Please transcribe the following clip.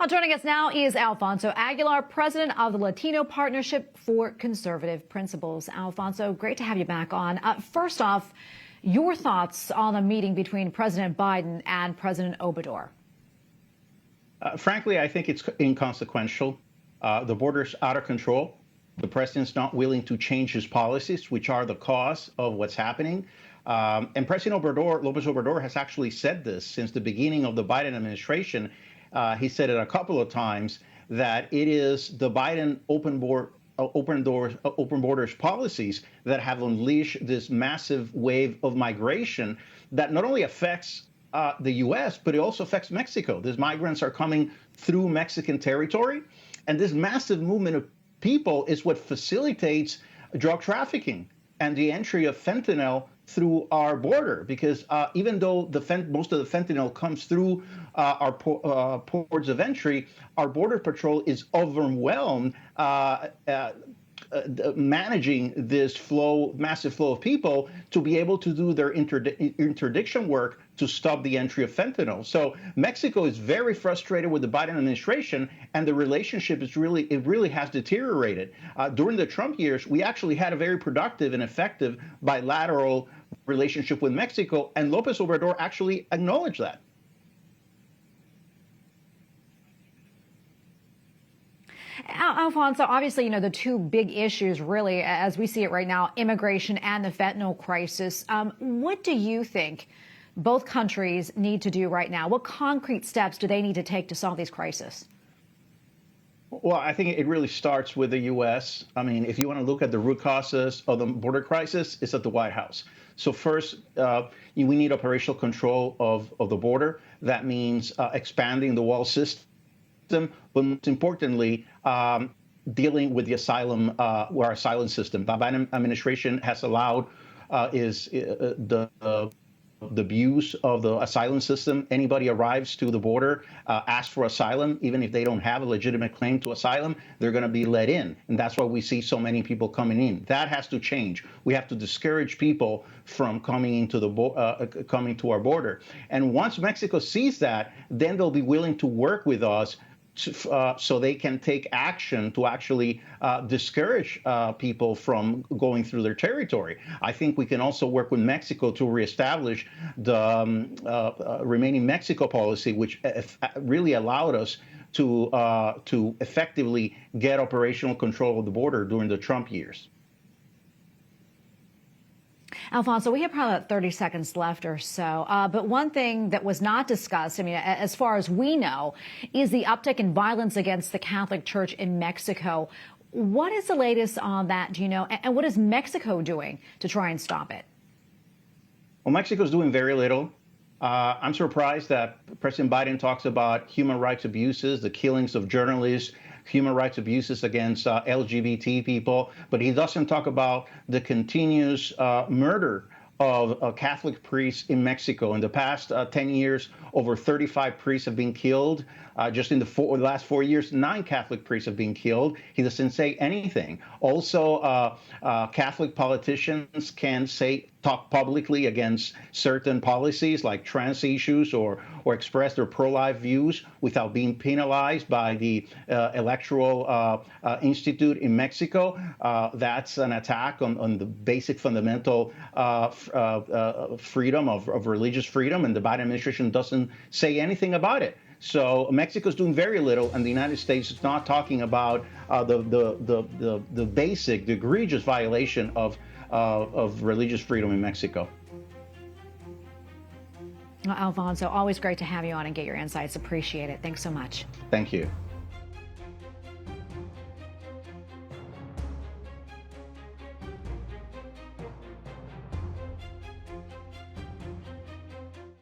Joining us now is Alfonso Aguilar, president of the Latino Partnership for Conservative Principles. Alfonso, great to have you back on. First off, your thoughts on the meeting between President Biden and President Obrador. Frankly, I think it's inconsequential. The border's out of control. The president's not willing to change his policies, which are the cause of what's happening. And President Obrador, Lopez Obrador, has actually said this since the beginning of the Biden administration. He said it a couple of times that it is the Biden open borders policies that have unleashed this massive wave of migration that not only affects the U.S., but it also affects Mexico. These migrants are coming through Mexican territory, and this massive movement of people is what facilitates drug trafficking and the entry of fentanyl through our border, because even though most of the fentanyl comes through our ports of entry, our border patrol is overwhelmed managing this massive flow of people to be able to do their interdiction work to stop the entry of fentanyl. So Mexico is very frustrated with the Biden administration, and the relationship is really has deteriorated. During the Trump years, we actually had a very productive and effective bilateral relationship with Mexico, and Lopez Obrador actually acknowledged that. Alfonso, obviously, the two big issues really, as we see it right now, immigration and the fentanyl crisis. What do you think both countries need to do right now? What concrete steps do they need to take to solve these crises? Well, I think it really starts with the U.S. I mean, if you want to look at the root causes of the border crisis, it's at the White House. So first, we need operational control of the border. That means expanding the wall system, but most importantly, dealing with the asylum, our asylum system. The Biden administration has allowed the abuse of the asylum system. Anybody arrives to the border, asks for asylum, even if they don't have a legitimate claim to asylum, they're going to be let in. And that's why we see so many people coming in. That has to change. We have to discourage people from coming into coming to our border. And once Mexico sees that, then they'll be willing to work with us so they can take action to actually discourage people from going through their territory. I think we can also work with Mexico to reestablish the remaining Mexico policy, which really allowed us to effectively get operational control of the border during the Trump years. Alfonso, we have probably about 30 seconds left or so. But one thing that was not discussed, I mean, as far as we know, is the uptick in violence against the Catholic Church in Mexico. What is the latest on that, do you know? And what is Mexico doing to try and stop it? Well, Mexico's doing very little. I'm surprised that President Biden talks about human rights abuses, the killings of journalists, human rights abuses against LGBT people, but he doesn't talk about the continuous murder of Catholic priests in Mexico. In the past 10 years, over 35 priests have been killed. Just in the last 4 years, 9 Catholic priests have been killed. He doesn't say anything. Also, Catholic politicians can talk publicly against certain policies like trans issues or express their pro-life views without being penalized by the Electoral Institute in Mexico. That's an attack on the basic fundamental freedom of religious freedom, and the Biden administration doesn't say anything about it. So Mexico's doing very little, and the United States is not talking about the basic, the egregious violation of religious freedom in Mexico. Well, Alfonso, always great to have you on and get your insights. Appreciate it. Thanks so much. Thank you.